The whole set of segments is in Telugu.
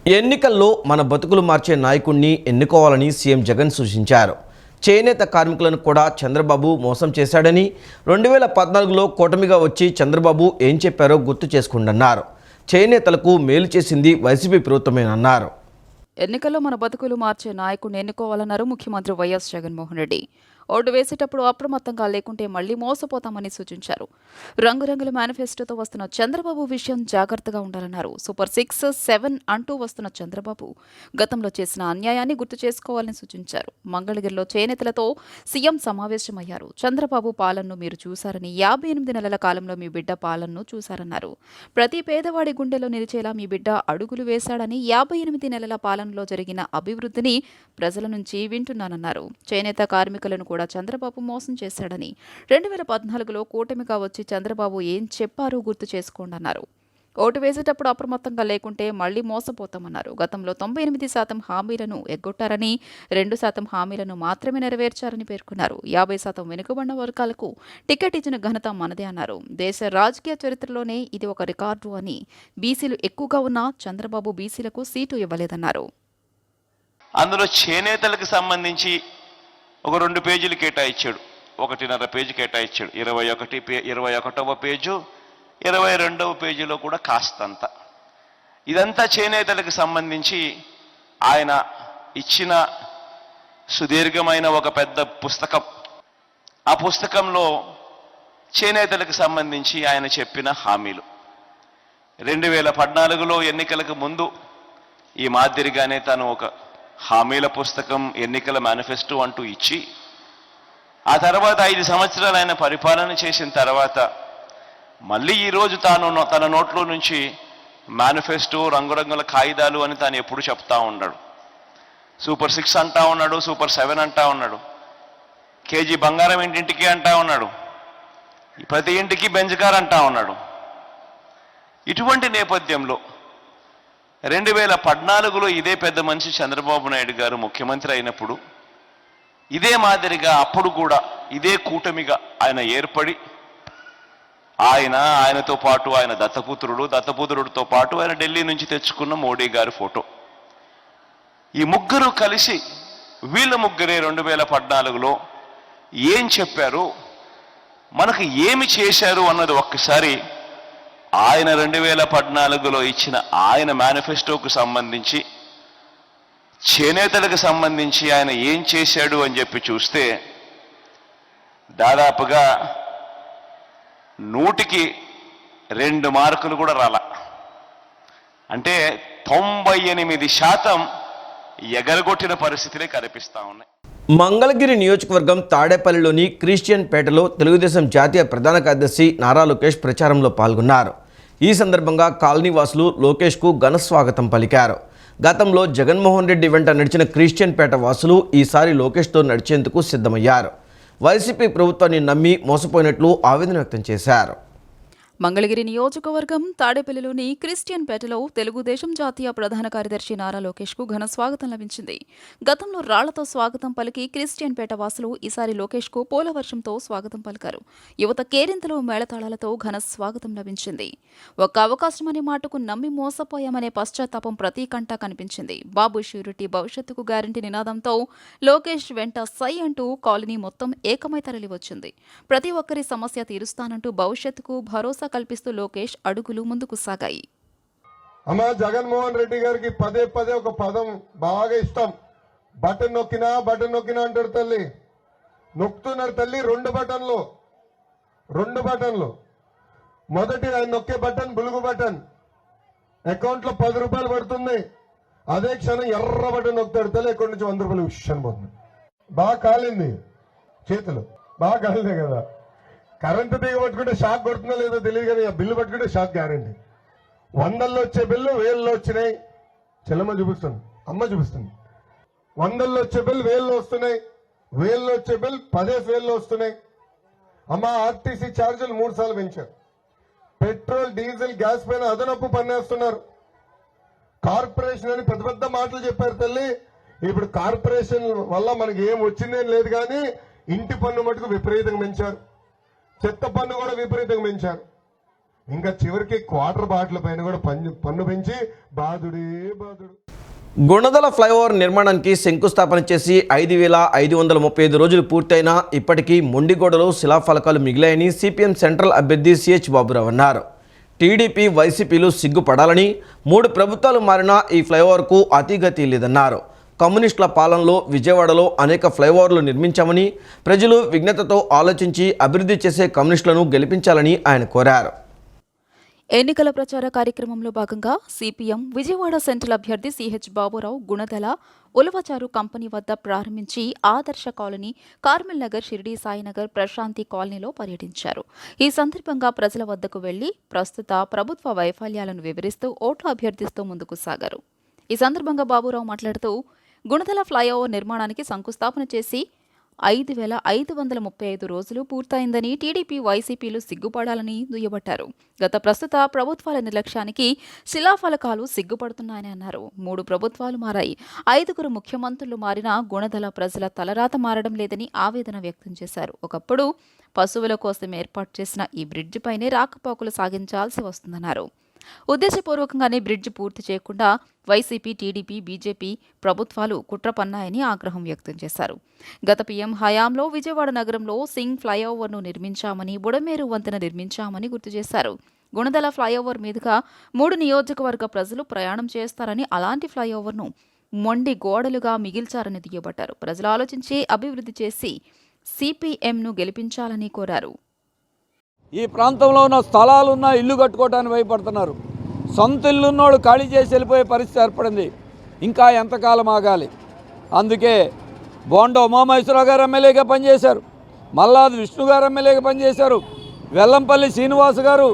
ఎన్నికల్లో మన బతుకులు మార్చే నాయకుడిని ఎన్నుకోవాలని సీఎం జగన్ సూచించారు. చేనేత కార్మికులను కూడా చంద్రబాబు మోసం చేశాడని 2014లో కూటమిగా వచ్చి చంద్రబాబు ఏం చెప్పారో గుర్తు చేసుకుంటున్నారు. చేనేతలకు మేలు చేసింది వైసీపీ ప్రభుత్వమేనన్నారు. ఎన్నికల్లో మన బతుకులు మార్చే నాయకుడిని ఎన్నుకోవాలన్నారు ముఖ్యమంత్రి వైఎస్ జగన్మోహన్ రెడ్డి. ఓటు వేసేటప్పుడు అప్రమత్తంగా లేకుంటే మళ్లీ మోసపోతామని సూచించారు. రంగురంగుల మేనిఫెస్టోతో వస్తున్న చంద్రబాబు విషయం జాగ్రత్తగా ఉండాలన్నారు. సూపర్ 6, 7 అంటూ వస్తున్న చంద్రబాబు గతంలో చేసిన అన్యాయాన్ని గుర్తు చేసుకోవాలని సూచించారు. మంగళగిరిలో చేనేతలతో సీఎం సమావేశమయ్యారు. చంద్రబాబు పాలనను మీరు చూశారని, 58 నెలల కాలంలో మీ బిడ్డ పాలనను చూశారన్నారు. ప్రతి పేదవాడి గుండెలో నిలిచేలా మీ బిడ్డ అడుగులు వేశాడని, 58 నెలల పాలనలో జరిగిన అభివృద్ధిని ప్రజల నుంచి వింటున్నానన్నారు. చేనేత కార్మికులను కూడా చంద్రబాబు మోసం చేశాడని, 2014లో కూటమిగా వచ్చి చంద్రబాబు ఏం చెప్పారో గుర్తు చేసుకోండి అన్నారు. ఓటు వేసేటప్పుడు అప్రమత్తంగా లేకుంటే మళ్లీ మోసపోతామన్నారు. గతంలో 98% హామీలను ఎగ్గొట్టారని, 2% హామీలను మాత్రమే నెరవేర్చారని పేర్కొన్నారు. 50% వెనుకబడిన వర్గాలకు టికెట్ ఇచ్చిన ఘనత మనదే అన్నారు. దేశ రాజకీయ చరిత్రలోనే ఇది ఒక రికార్డు అని, బీసీలు ఎక్కువగా ఉన్న చంద్రబాబు బీసీలకు సీటు ఇవ్వలేదన్నారు. అందులో చేనేతలకు సంబంధించి ఒక 2 పేజీలు కేటాయించాడు, 1.5 పేజీ కేటాయించాడు. 21వ పేజు, 22వ పేజీలో కూడా కాస్తంత. ఇదంతా చేనేతలకు సంబంధించి ఆయన ఇచ్చిన సుదీర్ఘమైన ఒక పెద్ద పుస్తకం. ఆ పుస్తకంలో చేనేతలకు సంబంధించి ఆయన చెప్పిన హామీలు 2014లో ఎన్నికలకు ముందు ఈ మాదిరిగానే తను ఒక హామీల పుస్తకం, ఎన్నికల మేనిఫెస్టో అంటూ ఇచ్చి, ఆ తర్వాత 5 సంవత్సరాలు ఆయన పరిపాలన చేసిన తర్వాత మళ్ళీ ఈరోజు తన నోట్లో నుంచి మేనిఫెస్టో, రంగురంగుల కాగితాలు అని తాను ఎప్పుడు చెప్తా ఉన్నాడు. సూపర్ 6 అంటా ఉన్నాడు, సూపర్ 7 అంటా ఉన్నాడు, కేజీ బంగారం ఇంటింటికి అంటా ఉన్నాడు, ప్రతి ఇంటికి బెంజ్ కార్ అంటా ఉన్నాడు. ఇటువంటి నేపథ్యంలో 2014లో ఇదే పెద్ద మనిషి చంద్రబాబు నాయుడు గారు ముఖ్యమంత్రి అయినప్పుడు ఇదే మాదిరిగా అప్పుడు కూడా ఇదే కూటమిగా ఆయన ఏర్పడి, ఆయనతో పాటు ఆయన దత్తపుత్రుడితో పాటు ఆయన ఢిల్లీ నుంచి తెచ్చుకున్న మోడీ గారి ఫోటో, ఈ ముగ్గురు కలిసి వీళ్ళ ముగ్గురే 2014లో ఏం చెప్పారు, మనకు ఏమి చేశారు అన్నది ఒక్కసారి ఆయన 2014లో ఇచ్చిన ఆయన మేనిఫెస్టోకు సంబంధించి, చేనేతలకు సంబంధించి ఆయన ఏం చేశాడు అని చెప్పి చూస్తే దాదాపుగా 100కి 2 మార్కులు కూడా రాలా. అంటే 98% ఎగరగొట్టిన పరిస్థితులే కనిపిస్తా ఉన్నాయి. మంగళగిరి నియోజకవర్గం తాడేపల్లిలోని క్రిస్టియన్ పేటలో తెలుగుదేశం జాతీయ ప్రధాన కార్యదర్శి నారా లోకేష్ ప్రచారంలో పాల్గొన్నారు. ఈ సందర్భంగా కాలనీ వాసులు లోకేష్కు ఘన స్వాగతం పలికారు. గతంలో జగన్మోహన్ రెడ్డి వెంట నడిచిన క్రిస్టియన్ పేట వాసులు ఈసారి లోకేష్తో నడిచేందుకు సిద్ధమయ్యారు. వైసీపీ ప్రభుత్వాన్ని నమ్మి మోసపోయినట్లు ఆవేదన వ్యక్తం చేశారు. మంగళగిరి నియోజకవర్గం తాడేపల్లిలోని క్రిస్టియన్ పేటలో తెలుగుదేశం జాతీయ ప్రధాన కార్యదర్శి నారా లోకేష్కు ఘన స్వాగతం లభించింది. గతంలో రాళ్లతో స్వాగతం పలికి క్రిస్టియన్ పేట వాసులు ఈసారి లోకేష్కు పోలవర్షంతో స్వాగతం పలికారు. యువత కేరింతలు, మేళతాళాలతో ఘన స్వాగతం లభించింది. ఒక్క అవకాశం అనే మాటకు నమ్మి మోసపోయామనే పశ్చాత్తాపం ప్రతి కంటా కనిపించింది. బాబు ష్యూరిటీ, భవిష్యత్తుకు గ్యారంటీ నినాదంతో లోకేష్ వెంట సై అంటూ కాలనీ మొత్తం ఏకమై తరలివచ్చింది. ప్రతి ఒక్కరి సమస్య తీరుస్తానంటూ భవిష్యత్తుకు భరోసా కల్పిస్తూ లోకేష్ అడుగులు ముందుకు సాగాయి. అమ్మా జగన్మోహన్ రెడ్డి గారికి పదే ఒక పదం బాగా ఇష్టం. బటన్ నొక్కినా అంటాడు తల్లి. నొక్కుతున్నారు తల్లి 2 బటన్లు. మొదటి ఆయన నొక్కే బటన్ బులుగు బటన్, అకౌంట్ లో 10 రూపాయలు పడుతుంది. అదే క్షణం ఎర్ర బటన్ నొక్కుతాడు తల్లి, ఎక్కడి నుంచి 100 రూపాయలు విషయం పోతుంది. బాగా కాలింది, చేతులు బాగా కాలిందే కదా. కరెంటు తీగ పట్టుకుంటే షాక్ కొడుతుందో లేదో తెలియదు, కానీ ఆ బిల్లు పట్టుకుంటే షాక్ గ్యారంటీ. 100లో వచ్చే బిల్లు 1000లో వచ్చినాయి. చెల్లమ్మ చూపిస్తుంది, అమ్మ చూపిస్తుంది. 100లో వచ్చే బిల్లు 1000లో వస్తున్నాయి, 1000లో వచ్చే బిల్లు 10,000లో వస్తున్నాయి. అమ్మ ఆర్టీసీ ఛార్జీలు 3 సార్లు పెంచారు. పెట్రోల్, డీజిల్, గ్యాస్ పైన అదనపు పన్నేస్తున్నారు. కార్పొరేషన్ అని పెద్ద మాటలు చెప్పారు తల్లి. ఇప్పుడు కార్పొరేషన్ వల్ల మనకి ఏం వచ్చిందేం లేదు, కానీ ఇంటి పన్ను మటుకు విపరీతంగా పెంచారు. చెత్త పన్ను కూడా విపరీతంగా పెంచారు. ఇంకా చివరికి క్వార్టర్ బాటిల్ పైన కూడా పన్ను పెంచి బాధుడే బాధుడు. గుణదల ఫ్లైఓవర్ నిర్మాణానికి శంకుస్థాపన చేసి 5,535 రోజులు పూర్తయినా ఇప్పటికీ మొండిగోడలు శిలాఫలకాలు మిగిలాయని సిపిఎం సెంట్రల్ అభ్యర్థి సిహెచ్ బాబురావు అన్నారు. టీడీపీ వైసీపీలు సిగ్గుపడాలని 3 ప్రభుత్వాలు మారినా ఈ ఫ్లైఓవర్కు అతిగతి లేదన్నారు. కమ్యూనిస్టుల పాలనలో విజయవాడలో అనేక ఫ్లైఓవర్లు నిర్మించామని ప్రజలు విజ్ఞతతో ఆలోచించి అభివృద్ధి చేసే కమ్యూనిస్టులను గెలిపించాలని ఆయన కోరారు. ఎన్నికల ప్రచార కార్యక్రమంలో భాగంగా సిపిఎం విజయవాడ సెంట్రల్ అభ్యర్థి సిహెచ్ బాబురావు గుణదల ఉలవచారు కంపెనీ వద్ద ప్రారంభించి ఆదర్శ కాలనీ, కార్మెల్ నగర్, షిరిడీ సాయినగర్, ప్రశాంతి కాలనీలో పర్యటించారు. ఈ సందర్భంగా ప్రజల వద్దకు వెళ్లి ప్రస్తుత ప్రభుత్వ వైఫల్యాలను వివరిస్తూ ఓట్లు అభ్యర్థిస్తూ ముందుకు సాగారు. ఈ సందర్భంగా బాబురావు మాట్లాడుతూ గుణదల ఫ్లైఓవర్ నిర్మాణానికి శంకుస్థాపన చేసి 5,535 రోజులు పూర్తయిందని, టీడీపీ వైసీపీలు సిగ్గుపడాలని దుయ్యబట్టారు. ప్రస్తుత ప్రభుత్వాల నిర్లక్ష్యానికి శిలాఫలకాలు సిగ్గుపడుతున్నాయని అన్నారు. 3 ప్రభుత్వాలు మారాయి, 5 ముఖ్యమంత్రులు మారినా గుణదల ప్రజల తలరాత మారడం లేదని ఆవేదన వ్యక్తం చేశారు. ఒకప్పుడు పశువుల కోసం ఏర్పాటు చేసిన ఈ బ్రిడ్జి పైనే రాకపోకలు సాగించాల్సి వస్తుందన్నారు. ఉద్దేశపూర్వకంగానే బ్రిడ్జి పూర్తి చేయకుండా వైసీపీ, టీడీపీ, బీజేపీ ప్రభుత్వాలు కుట్ర పన్నాయని ఆగ్రహం వ్యక్తం చేశారు. గత పీఎం హయాంలో విజయవాడ నగరంలో సింగ్ ఫ్లైఓవర్ను నిర్మించామని, బుడమేరు వంతెన నిర్మించామని గుర్తు చేశారు. గుణదల ఫ్లైఓవర్ మీదుగా 3 నియోజకవర్గ ప్రజలు ప్రయాణం చేస్తారని, అలాంటి ఫ్లైఓవర్ను మొండి గోడలుగా మిగిల్చారని దుయ్యబట్టారు. ప్రజలు ఆలోచించి అభివృద్ధి చేసి సిపిఎంను గెలిపించాలని కోరారు. ఈ ప్రాంతంలో ఉన్న స్థలాలున్న ఇల్లు కట్టుకోవడానికి భయపడుతున్నారు. సొంత ఇల్లున్నోళ్ళు ఖాళీ చేసి వెళ్ళిపోయే పరిస్థితి ఏర్పడింది. ఇంకా ఎంతకాలం ఆగాలి? అందుకే బోండా ఉమామహేశ్వరరావు గారు ఎమ్మెల్యేగా పనిచేశారు, మల్లాది విష్ణు గారు ఎమ్మెల్యేగా పనిచేశారు, వెల్లంపల్లి శ్రీనివాస్ గారు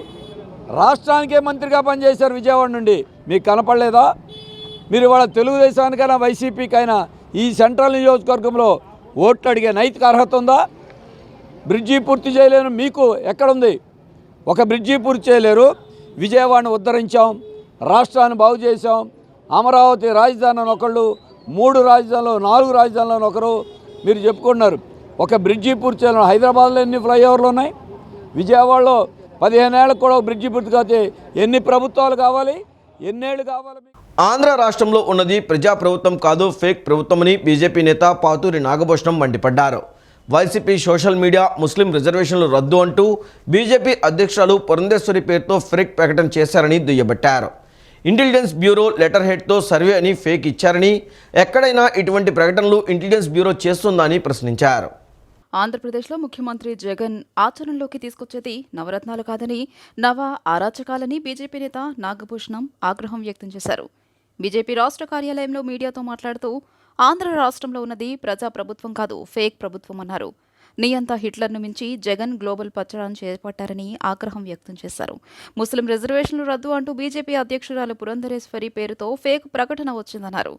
రాష్ట్రానికే మంత్రిగా పనిచేశారు విజయవాడ నుండి. మీకు కనపడలేదా? మీరు ఇవాళ తెలుగుదేశానికైనా వైసీపీకైనా ఈ సెంట్రల్ నియోజకవర్గంలో ఓట్లు అడిగే నైతిక అర్హత ఉందా? బ్రిడ్జి పూర్తి చేయలేను మీకు ఎక్కడుంది? ఒక బ్రిడ్జి పూర్తి చేయలేరు. విజయవాడను ఉద్ధరించాం, రాష్ట్రాన్ని బాగు చేశాం. అమరావతి రాజధాని అని ఒకళ్ళు, 3 రాజధానులు, 4 రాజధానులు ఒకరు మీరు చెప్పుకున్నారు. ఒక బ్రిడ్జి పూర్తి చేయలేను. హైదరాబాద్లో ఎన్ని ఫ్లైఓవర్లు ఉన్నాయి? విజయవాడలో 15 ఏళ్ళకు కూడా బ్రిడ్జి పూర్తి కాతే ఎన్ని ప్రభుత్వాలు కావాలి? ఎన్నేళ్ళు కావాలి? ఆంధ్ర రాష్ట్రంలో ఉన్నది ప్రజాప్రభుత్వం కాదు, ఫేక్ ప్రభుత్వమని బీజేపీ నేత పాతూరి నాగభూషణం మండిపడ్డారు. వైసీపీ సోషల్ మీడియా ముస్లిం రిజర్వేషన్లు రద్దు అంటూ బీజేపీ అధ్యక్షురాలు పురంధేశ్వరి పేరుతో ఫేక్ ప్రకటన చేశారని దుయ్యబట్టారు. ఇంటెలిజెన్స్ బ్యూరో లెటర్ హెడ్తో సర్వే అని ఫేక్ ఇచ్చారని, ఎక్కడైనా ఇటువంటి ప్రకటనలు ఇంటెలిజెన్స్ బ్యూరో చేస్తుందని ప్రశ్నించారు. ఆంధ్రప్రదేశ్లో ముఖ్యమంత్రి జగన్ ఆచరణలోకి తీసుకొచ్చేది నవరత్నాలు కాదని, నవ అరాచకాలని బీజేపీ నేత నాగభూషణం ఆగ్రహం వ్యక్తం చేశారు. బీజేపీ రాష్ట్ర కార్యాలయంలో మీడియాతో మాట్లాడుతూ ఆంధ్ర రాష్ట్రంలో ఉన్నది ప్రజా ప్రభుత్వం కాదు, ఫేక్ ప్రభుత్వం అన్నారు. నియంత హిట్లర్ను మించి జగన్ గ్లోబల్ ప్రచారం చేపట్టారని ఆగ్రహం వ్యక్తం చేశారు. ముస్లిం రిజర్వేషన్లు రద్దు అంటూ బీజేపీ అధ్యక్షురాలు పురంధరేశ్వరి పేరుతో ఫేక్ ప్రకటన వచ్చిందన్నారు.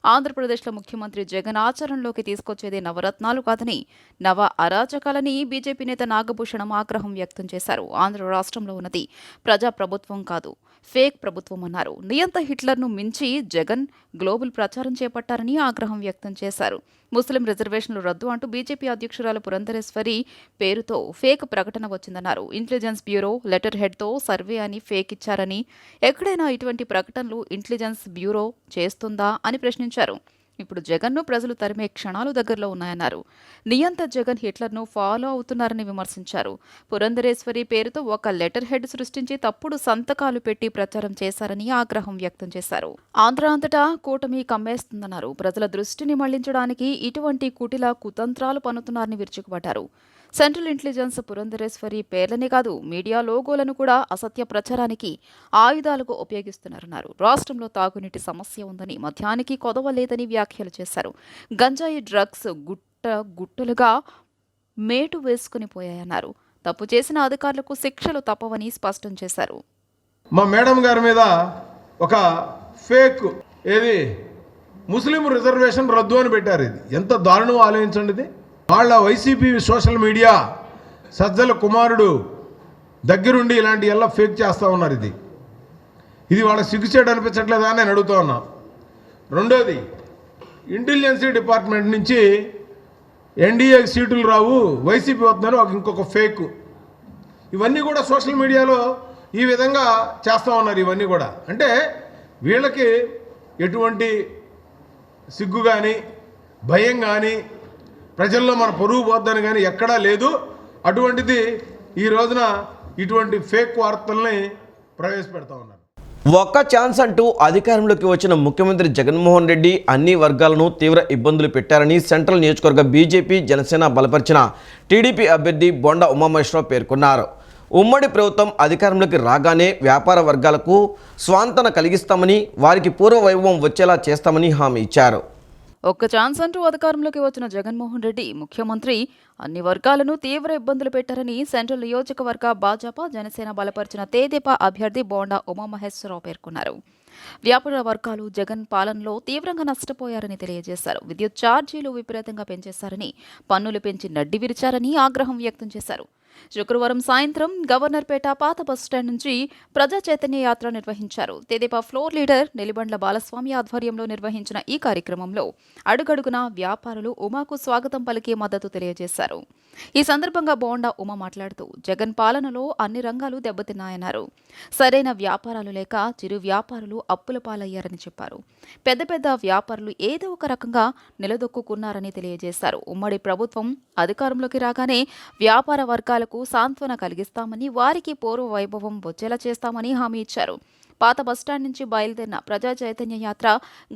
ఆంధ్రప్రదేశ్లో ముఖ్యమంత్రి జగన్ ఆచరణలోకి తీసుకొచ్చేది నవరత్నాలు కాదని, నవ అరాచకాలని బీజేపీ నేత నాగభూషణం ఆగ్రహం వ్యక్తం చేశారు. ఆంధ్ర రాష్ట్రంలో ఉన్నది ప్రజా ప్రభుత్వం కాదు, ఫేక్ ప్రభుత్వం అన్నారు. నియంత హిట్లర్ను మించి జగన్ గ్లోబల్ ప్రచారం చేపట్టారని ఆగ్రహం వ్యక్తం చేశారు. ముస్లిం రిజర్వేషన్లు రద్దు అంటూ బీజేపీ అధ్యక్షురాలు పురంధరేశ్వరి పేరుతో ఫేక్ ప్రకటన వచ్చిందన్నారు. ఇంటెలిజెన్స్ బ్యూరో లెటర్ హెడ్తో సర్వే అని ఫేక్ ఇచ్చారని, ఎక్కడైనా ఇటువంటి ప్రకటనలు ఇంటెలిజెన్స్ బ్యూరో చేస్తుందా అని ప్రశ్నించారు. ఇప్పుడు జగన్ను ప్రజలు తరిమే క్షణాలు దగ్గరలో ఉన్నాయన్నారు. నియంత జగన్ హిట్లర్ను ఫాలో అవుతున్నారని విమర్శించారు. పురంధరేశ్వరి పేరుతో ఒక లెటర్ హెడ్ సృష్టించి తప్పుడు సంతకాలు పెట్టి ప్రచారం చేశారని ఆగ్రహం వ్యక్తం చేశారు. ఆంధ్ర అంతటా కూటమి కమ్మేస్తుందన్నారు. ప్రజల దృష్టిని మళ్లించడానికి ఇటువంటి కుటిల కుతంత్రాలు పన్నుతున్నారని విరుచుకుపడ్డారు. సెంట్రల్ ఇంటెలిజెన్స్ పురంధరేశ్వరి పేర్లనే కాదు, మీడియా లోగోలను కూడా అసత్య ప్రచారానికి ఆయుధాలకు ఉపయోగిస్తున్నారన్నారు. రాష్ట్రంలో తాగునీటి సమస్య ఉందని, మద్యానికి కొదవ లేదని వ్యాఖ్యలు చేశారు. గంజాయి డ్రగ్స్ గుట్టలుగా మేటు వేసుకుని పోయాయన్నారు. తప్పు చేసిన అధికారులకు శిక్షలు తప్పవని స్పష్టం చేశారు. మా మేడం గారి మీద ఒక ఫేక్ ఏది ముస్లిం రిజర్వేషన్ రద్దు అని పెట్టారు. ఇది ఎంత దారుణం ఆలోచించండి. ఇది వాళ్ళ వైసీపీ సోషల్ మీడియా సజ్జల కుమారుడు దగ్గరుండి ఇలాంటి ఎలా ఫేక్ చేస్తూ ఉన్నారు. ఇది వాళ్ళకి సిగ్గుచేటు అనిపించట్లేదా అని నేను అడుగుతూ ఉన్నా. రెండోది, ఇంటెలిజెన్సీ డిపార్ట్మెంట్ నుంచి ఎన్డీఏ సీటులు రావు, వైసీపీ వస్తున్నారు ఇంకొక ఫేక్. ఇవన్నీ కూడా సోషల్ మీడియాలో ఈ విధంగా చేస్తూ ఉన్నారు ఇవన్నీ కూడా. అంటే వీళ్ళకి ఎటువంటి సిగ్గు కానీ భయం కానీ ప్రజల్లో మన పొరుగు పోద్దని కానీ ఎక్కడా లేదు. అటువంటిది ఈ రోజున ఇటువంటి ఫేక్ వార్తల్ని ప్రవేశపెడతా ఉన్నారు. ఒక్క ఛాన్స్ అంటూ అధికారంలోకి వచ్చిన ముఖ్యమంత్రి జగన్మోహన్ రెడ్డి అన్ని వర్గాలను తీవ్ర ఇబ్బందులు పెట్టారని సెంట్రల్ నియోజకవర్గ బీజేపీ జనసేన బలపరిచిన టీడీపీ అభ్యర్థి బోండా ఉమామహేశ్వరరావు పేర్కొన్నారు. ఉమ్మడి ప్రభుత్వం అధికారంలోకి రాగానే వ్యాపార వర్గాలకు స్వాంతన కలిగిస్తామని, వారికి పూర్వ వైభవం వచ్చేలా చేస్తామని హామీ ఇచ్చారు. ఒక్క ఛాన్స్ అంటూ అధికారంలోకి వచ్చిన జగన్మోహన్ రెడ్డి ముఖ్యమంత్రి అన్ని వర్గాలను తీవ్ర ఇబ్బందులు పెట్టారని సెంట్రల్ నియోజకవర్గ భాజపా జనసేన బలపరిచిన తెదేపా అభ్యర్థి బోండా ఉమామహేశ్వరరావు పేర్కొన్నారు. వ్యాపార వర్గాలు జగన్ పాలనలో తీవ్రంగా నష్టపోయారని తెలియజేశారు. విద్యుత్ ఛార్జీలు విపరీతంగా పెంచేశారని, పన్నులు పెంచి నడ్డి విరిచారని ఆగ్రహం వ్యక్తం చేశారు. శుక్రవారం సాయంత్రం గవర్నర్పేట పాత బస్టాండ్ నుంచి ప్రజా చైతన్య యాత్ర నిర్వహించారు. తెదేపా ఫ్లోర్ లీడర్ నెలిబండ్ల బాలస్వామి ఆధ్వర్యంలో నిర్వహించిన ఈ కార్యక్రమంలో అడుగడుగునా వ్యాపారులు ఉమాకు స్వాగతం పలికి మద్దతు తెలియజేశారు. ఈ సందర్భంగా బోండా ఉమా మాట్లాడుతూ జగన్ పాలనలో అన్ని రంగాలు దెబ్బతిన్నాయన్నారు. సరైన వ్యాపారాలు లేక చిరు వ్యాపారులు అప్పుల పాలయ్యారని చెప్పారు. పెద్ద పెద్ద వ్యాపారులు ఏదో ఒక రకంగా నిలదొక్కున్నారని తెలియజేశారు. ఉమ్మడి ప్రభుత్వం అధికారంలోకి రాగానే వ్యాపార వర్గాలకు సాంత్వన కలిగిస్తామని, వారికి పూర్వ వైభవం వచ్చేలా చేస్తామని హామీ ఇచ్చారు. పాత బస్టాండ్ నుంచి బయలుదేరిన ప్రజా చైతన్య యాత్ర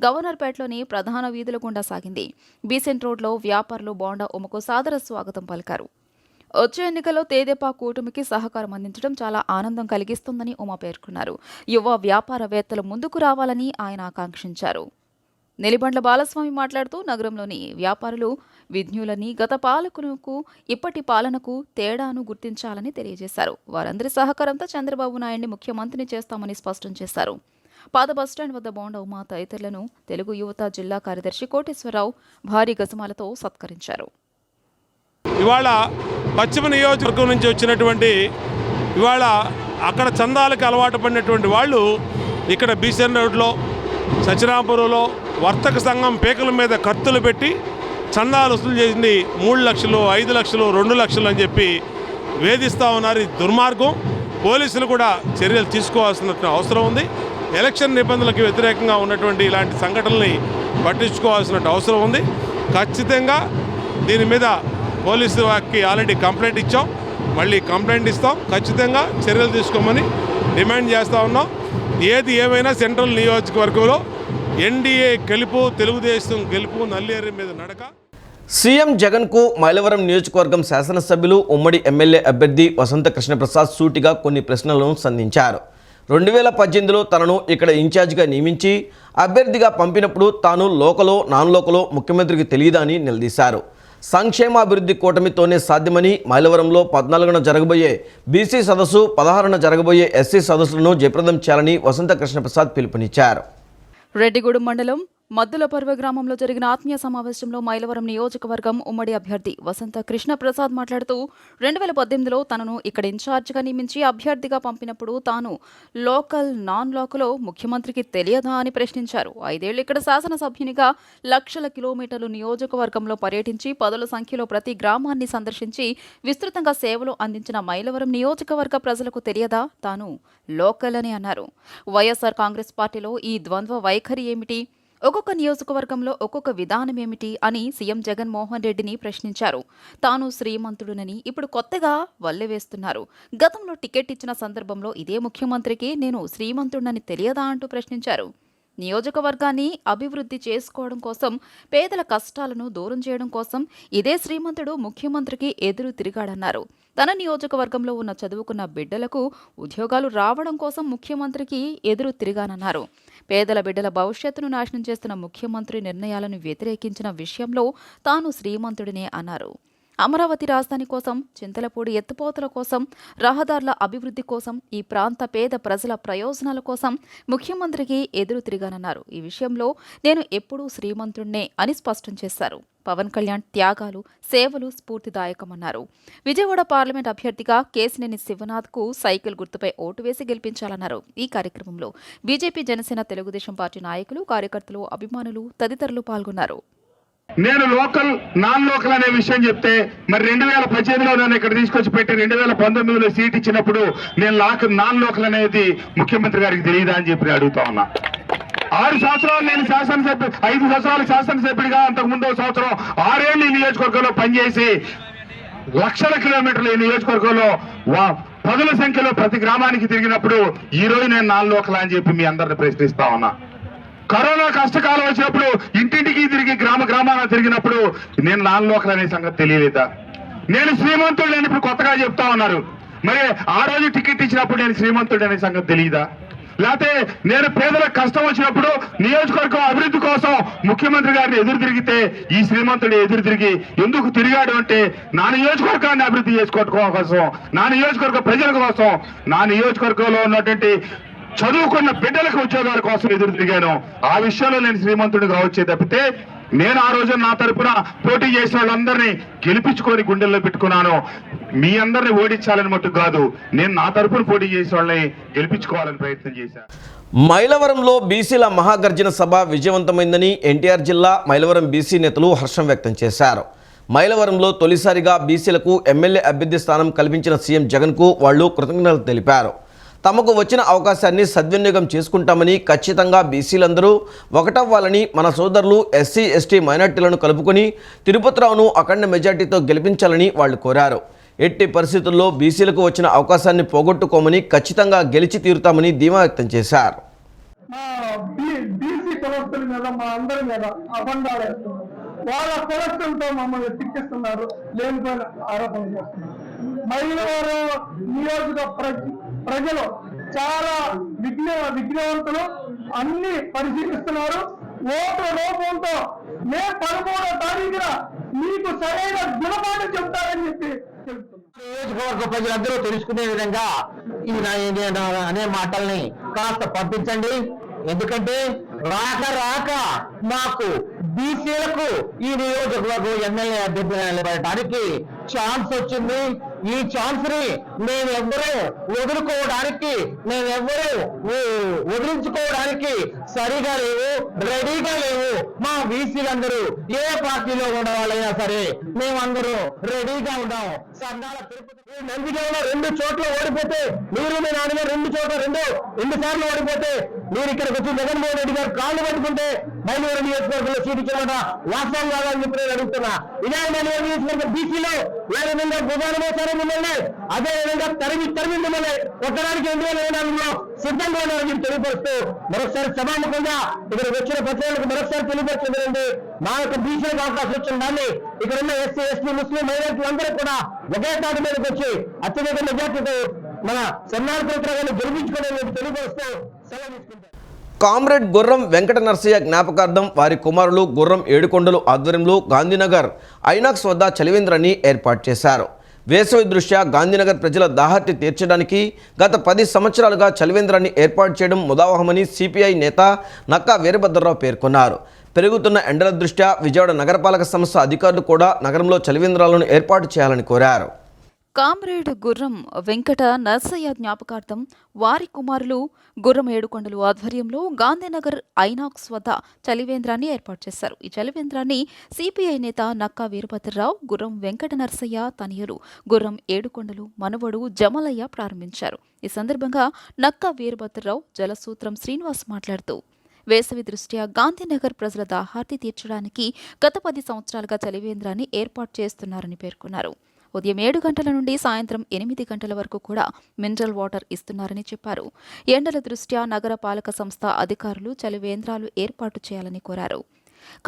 గవర్నర్పేటలోని ప్రధాన వీధుల గుండా సాగింది. బీసెంట్ రోడ్లో వ్యాపారులు బోండా ఉమకు సాదర స్వాగతం పలికారు. వచ్చే ఎన్నికల్లో తెదేపా కూటమికి సహకారం అందించడం చాలా ఆనందం కలిగిస్తుందని ఉమా పేర్కొన్నారు. యువ వ్యాపారవేత్తలు ముందుకు రావాలని ఆయన ఆకాంక్షించారు. నెలిబండ్ల బాలస్వామి మాట్లాడుతూ నగరంలోని వ్యాపారులు విజ్ఞులని, గత పాలకులకు ఇప్పటి పాలనకు తేడాను గుర్తించాలని తెలియజేశారు. వారందరి సహకారంతో చంద్రబాబు నాయుడిని ముఖ్యమంత్రిని చేస్తామని స్పష్టం చేశారు. పాత బస్టాండ్ వద్ద బోండా ఉమా తదితరులను తెలుగు యువత జిల్లా కార్యదర్శి కోటేశ్వరరావు భారీ గజమాలతో సత్కరించారు. ఇవాళ పశ్చిమ నియోజకవర్గం నుంచి వచ్చినటువంటి ఇవాళ అక్కడ చందాలకు అలవాటు పడినటువంటి వాళ్ళు ఇక్కడ బీసెన్ రోడ్లో, సత్యనాపురంలో వర్తక సంఘం పీకల మీద కత్తులు పెట్టి చందాలు వసూలు చేసింది 3 లక్షలు, 5 లక్షలు, 2 లక్షలు అని చెప్పి వేధిస్తూ ఉన్నారు. ఇది దుర్మార్గం. పోలీసులు కూడా చర్యలు తీసుకోవాల్సిన అవసరం ఉంది. ఎలక్షన్ నిబంధనలకు వ్యతిరేకంగా ఉన్నటువంటి ఇలాంటి సంఘటనల్ని పట్టించుకోవాల్సిన అవసరం ఉంది. ఖచ్చితంగా దీని మీద పోలీసు వారికి ఆల్రెడీ కంప్లైంట్ ఇచ్చాం, మళ్ళీ కంప్లైంట్ ఇస్తాం. ఖచ్చితంగా చర్యలు తీసుకోమని డిమాండ్ చేస్తూ ఉన్నాం. ఏది ఏమైనా సెంట్రల్ నియోజకవర్గంలో ఎన్డీఏ గెలుపు, తెలుగుదేశం గెలుపు, నల్లేరు మీద నడక. సీఎం జగన్కు మైలవరం నియోజకవర్గం శాసనసభ్యులు ఉమ్మడి ఎమ్మెల్యే అభ్యర్థి వసంత కృష్ణప్రసాద్ సూటిగా కొన్ని ప్రశ్నలను సంధించారు. 2018లో తనను ఇక్కడ ఇన్ఛార్జిగా నియమించి అభ్యర్థిగా పంపినప్పుడు తాను లోకలో నాన్ లోకలో ముఖ్యమంత్రికి తెలియదా అని నిలదీశారు. సంక్షేమాభివృద్ధి కూటమితోనే సాధ్యమని, మైలవరంలో 14న జరగబోయే బీసీ సదస్సు, 16న జరగబోయే ఎస్సీ సదస్సులను జయప్రదం చేయాలని వసంత కృష్ణప్రసాద్ పిలుపునిచ్చారు. రెడ్డిగూడెం మండలం మద్దులపర్వ గ్రామంలో జరిగిన ఆత్మీయ సమావేశంలో మైలవరం నియోజకవర్గం ఉమ్మడి అభ్యర్థి వసంత కృష్ణప్రసాద్ మాట్లాడుతూ 2018లో తనను ఇక్కడ ఇన్ఛార్జిగా నియమించి అభ్యర్థిగా పంపినప్పుడు తాను లోకల్ నాన్ లోకలో ముఖ్యమంత్రికి తెలియదా అని ప్రశ్నించారు. 5 ఏళ్లు ఇక్కడ శాసనసభ్యునిగా లక్షల కిలోమీటర్లు నియోజకవర్గంలో పర్యటించి పదుల సంఖ్యలో ప్రతి గ్రామాన్ని సందర్శించి విస్తృతంగా సేవలు అందించిన మైలవరం నియోజకవర్గ ప్రజలకు తెలియదా తాను లోకల్ అని అన్నారు. వైఎస్ఆర్ కాంగ్రెస్ పార్టీలో ఈ ద్వంద్వ వైఖరి ఏమిటి, ఒక్కొక్క నియోజకవర్గంలో ఒక్కొక్క విధానం ఏమిటి అని సీఎం జగన్మోహన్ రెడ్డిని ప్రశ్నించారు. తాను శ్రీమంతుడునని ఇప్పుడు కొత్తగా వల్లెవేస్తున్నారు. గతంలో టికెట్ ఇచ్చిన సందర్భంలో ఇదే ముఖ్యమంత్రికి నేను శ్రీమంతుడని తెలియదా అంటూ ప్రశ్నించారు. నియోజకవర్గాన్ని అభివృద్ధి చేసుకోవడం కోసం, పేదల కష్టాలను దూరం చేయడం కోసం ఇదే శ్రీమంతుడు ముఖ్యమంత్రికి ఎదురు తిరిగాడన్నారు. తన నియోజకవర్గంలో ఉన్న చదువుకున్న బిడ్డలకు ఉద్యోగాలు రావడం కోసం ముఖ్యమంత్రికి ఎదురు తిరిగానన్నారు. పేదల బిడ్డల భవిష్యత్తును నాశనం చేస్తున్న ముఖ్యమంత్రి నిర్ణయాలను వ్యతిరేకించిన విషయంలో తాను శ్రీమంతుడినే అన్నారు. అమరావతి రాజధాని కోసం, చింతలపూడి ఎత్తిపోతల కోసం, రహదారుల అభివృద్ధి కోసం, ఈ ప్రాంత పేద ప్రజల ప్రయోజనాల కోసం ముఖ్యమంత్రికి ఎదురు తిరిగానన్నారు. ఈ విషయంలో నేను ఎప్పుడూ శ్రీమంతుడినే అని స్పష్టం చేశారు. పవన్ కళ్యాణ్ త్యాగాలు, సేవలు స్ఫూర్తిదాయకమన్నారు. విజయవాడ పార్లమెంట్ అభ్యర్థిగా కేసినేని శివనాథ్కు సైకిల్ గుర్తుపై ఓటు వేసి గెలిపించాలన్నారు. ఈ కార్యక్రమంలో బీజేపీ, జనసేన, తెలుగుదేశం పార్టీ నాయకులు, కార్యకర్తలు, అభిమానులు తదితరులు పాల్గొన్నారు. నేను లోకల్ నాన్ లోకల్ అనే విషయం చెప్తే మరి 2018లో నన్ను ఇక్కడ తీసుకొచ్చి పెట్టి 2019లో సీట్ ఇచ్చినప్పుడు నేను నాన్ లోకల్ అనేది ముఖ్యమంత్రి గారికి తెలియదా అని చెప్పి అడుగుతా ఉన్నా. 6 సంవత్సరాలు నేను శాసనసభ్యుడు, 5 సంవత్సరాలు శాసనసభ్యుడిగా, అంతకుముందు 1 సంవత్సరం 6 ఏళ్ళు ఈ నియోజకవర్గంలో పనిచేసి లక్షల కిలోమీటర్లు ఈ నియోజకవర్గంలో పదుల సంఖ్యలో ప్రతి గ్రామానికి తిరిగినప్పుడు ఈ రోజు నేను నాన్ లోకల్ అని చెప్పి మీ అందరిని ప్రశ్నిస్తా ఉన్నా. కరోనా కష్టకాలం వచ్చినప్పుడు ఇంటింటికి తిరిగి గ్రామాన తిరిగినప్పుడు నేను నాన్ లోకల్ అనే సంగతి తెలియలేదా? నేను శ్రీమంతుడు అని ఇప్పుడు కొత్తగా చెప్తా ఉన్నారు. మరి ఆ రోజు టికెట్ ఇచ్చినప్పుడు నేను శ్రీమంతుడు అనే సంగతి తెలియదా? లేకపోతే నేను పేదలకు కష్టం వచ్చినప్పుడు నియోజకవర్గం అభివృద్ధి కోసం ముఖ్యమంత్రి గారిని ఎదురు తిరిగితే ఈ శ్రీమంతుడు ఎదురు తిరిగి ఎందుకు తిరిగాడు అంటే నా నియోజకవర్గాన్ని అభివృద్ధి చేసుకోవడం కోసం, నా నియోజకవర్గ ప్రజల కోసం, నా నియోజకవర్గంలో ఉన్నటువంటి చదువుకున్న బిడ్డలకు ఉద్యోగాల కోసం ఎదురు తిరిగాను. ఆ విషయంలో నేను శ్రీమంతుడిగా వచ్చే తప్పితే నేను ఆ రోజు నా తరపున పోటీ చేసిన వాళ్ళందరినీ గెలిపించుకొని గుండెల్లో పెట్టుకున్నాను. మీ అందరిని ఓడించాలని మట్టుకు కాదు, నేను నా తరపున పోటీ చేసే వాళ్ళని గెలిపించుకోవాలని ప్రయత్నం చేశాను. మైలవరంలో బీసీల మహాగర్జన సభ విజయవంతమైందని ఎన్టీఆర్ జిల్లా మైలవరం బీసీ నేతలు హర్షం వ్యక్తం చేశారు. మైలవరంలో తొలిసారిగా బీసీలకు ఎమ్మెల్యే అభ్యర్థి స్థానం కల్పించిన సీఎం జగన్కు వాళ్లు కృతజ్ఞతలు తెలిపారు. తమకు వచ్చిన అవకాశాన్ని సద్వినియోగం చేసుకుంటామని, ఖచ్చితంగా బీసీలందరూ ఒకటవ్వాలని, మన సోదరులు ఎస్సీ ఎస్టీ మైనార్టీలను కలుపుకొని తిరుపతిరావును అఖండ మెజార్టీతో గెలిపించాలని వాళ్ళు కోరారు. ఎట్టి పరిస్థితుల్లో బీసీలకు వచ్చిన అవకాశాన్ని పోగొట్టుకోమని, ఖచ్చితంగా గెలిచి తీరుతామని ధీమా వ్యక్తం చేశారు. వాళ్ళ కులస్తులతో మమ్మల్ని తిక్కిస్తున్నారు, లేనిపోయిన ఆరోపణలు చేస్తున్నారు. మైలవరం నియోజక ప్రజలు చాలా విజ్ఞావంతులు, అన్ని పరిశీలిస్తున్నారు. ఓటు రూపంతో మే 13వ తారీఖున మీకు సరైన గుణపాఠం చెప్తారని చెప్పి చెప్తున్నారు. నియోజకవర్గ ప్రజలందరూ తెలుసుకునే విధంగా ఈ అనే మాటల్ని కాస్త పంపించండి. ఎందుకంటే రాక మాకు బీసీలకు ఈ నియోజకవర్గం ఎమ్మెల్యే అభ్యర్థిగా నిలబడటానికి ఛాన్స్ వచ్చింది. ఈ ఛాన్స్ ని మేమెవ్వరూ వదులుకోవడానికి, వదిలించుకోవడానికి సరిగా లేవు, రెడీగా లేవు. మా బీసీలందరూ ఏ పార్టీలో ఉన్న వాళ్ళైనా సరే మేమందరూ రెడీగా ఉన్నాం. సంఘాల తిరుపతి నందిగామలో 2 చోట్ల ఓడిపోతే, మీరు మీ నాన్నగారు 2 చోట్ల 2 సార్లు ఓడిపోతే, మీరు ఇక్కడికి వచ్చి జగన్మోహన్ రెడ్డి గారు కాళ్ళు పట్టుకుంటే మైలవరం నియోజకవర్గంలో సీటు ఇచ్చిన వాస్తవం కాదని చెప్పి నేను అడుగుతున్నా. ఇదే నియోజకవర్గం బీసీలో ఏ విధంగా భుజాలు మోసారో మిమ్మల్ని, అదే విధంగా తరిమి మిమ్మల్ని కొట్టడానికి 2024లో సిద్ధంగా ఉన్నారని చెప్పి తెలియపరుస్తూ మరొకసారి సభాముఖంగా ఇక్కడికి వచ్చిన ప్రజలకు మరొకసారి తెలియపరుస్తుంది. మా యొక్క బీసీలకు అవకాశం వచ్చిన దాన్ని ఇక్కడ ఉన్న ఎస్సీ ఎస్టీ ముస్లిం మైనారిటీలందరూ కూడా ఒకే తాటి మీదకి వచ్చి అత్యధిక మెజార్టీతో మన సన్నాల పుత్రాన్ని గెలిపించుకోవడానికి తెలియపరుస్తూ సెలవు తీసుకుంటారు. కామ్రేడ్ గుర్రం వెంకట నరసయ్య జ్ఞాపకార్థం వారి కుమారులు గుర్రం ఏడుకొండలు ఆధ్వర్యంలో గాంధీనగర్ ఐనాక్స్ వద్ద చలివేంద్రాన్ని ఏర్పాటు చేశారు. వేసవి దృష్ట్యా గాంధీనగర్ ప్రజల దాహర్తి తీర్చడానికి గత 10 సంవత్సరాలుగా చలివేంద్రాన్ని ఏర్పాటు చేయడం ముదావహమని సిపిఐ నేత నక్కా వీరభద్రరావు పేర్కొన్నారు. పెరుగుతున్న ఎండల దృష్ట్యా విజయవాడ నగరపాలక సంస్థ అధికారులు కూడా నగరంలో చలివేంద్రాలను ఏర్పాటు చేయాలని కోరారు. కామ్రేడ్ గుర్రం వెంకట నరసయ్య జ్ఞాపకార్థం వారి కుమారులు గుర్రం ఏడుకొండలు ఆధ్వర్యంలో గాంధీనగర్ ఐనాక్స్ వద్ద చలివేంద్రాన్ని ఏర్పాటు చేశారు. ఈ చలివేంద్రాన్ని సిపిఐ నేత నక్కా వీరభద్రరావు, గుర్రం వెంకట నరసయ్య తనయులు గుర్రం ఏడుకొండలు మనవడు జమలయ్య ప్రారంభించారు. ఈ సందర్భంగా నక్కా వీరభద్రరావు, జలసూత్రం శ్రీనివాస్ మాట్లాడుతూ వేసవి దృష్ట్యా గాంధీనగర్ ప్రజల దాహార్తి తీర్చడానికి గత 10 సంవత్సరాలుగా చలివేంద్రాన్ని ఏర్పాటు చేస్తున్నారని పేర్కొన్నారు. ఉదయం 7 గంటల నుండి సాయంత్రం 8 గంటల వరకు కూడా మినరల్ వాటర్ ఇస్తున్నారని చెప్పారు. ఎండల దృష్ట్యా నగర పాలక సంస్థ అధికారులు చలివేంద్రాలు ఏర్పాటు చేయాలని కోరారు.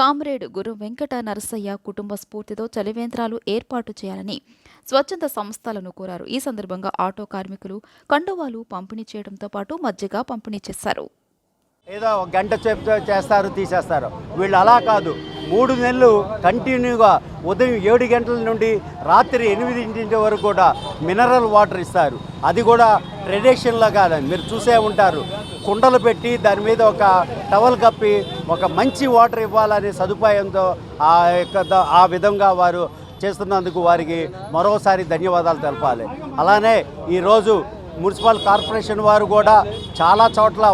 కామ్రేడ్ గురు వెంకట నరసయ్య కుటుంబ స్ఫూర్తితో చలివేంద్రాలు ఏర్పాటు చేయాలని స్వచ్ఛంద సంస్థలను కోరారు. ఈ సందర్భంగా ఆటో కార్మికులు కండువాలు పంపిణీ చేయడంతో పాటు మజ్జిగ పంపిణీ చేశారు. ఏదో 1 గంట చేస్తారు, తీసేస్తారు. వీళ్ళు అలా కాదు, 3 నెలలు కంటిన్యూగా ఉదయం 7 గంటల నుండి రాత్రి 8 వరకు కూడా మినరల్ వాటర్ ఇస్తారు. అది కూడా ట్రెడిషనల్గా కాదని మీరు చూసే ఉంటారు. కుండలు పెట్టి దాని మీద ఒక టవల్ కప్పి ఒక మంచి వాటర్ ఇవ్వాలనే సదుపాయంతో ఆ విధంగా వారు చేస్తున్నందుకు వారికి మరోసారి ధన్యవాదాలు తెలపాలి. అలానే ఈరోజు మున్సిపల్ కార్పొరేషన్ వారు కూడా చాలా చోట్ల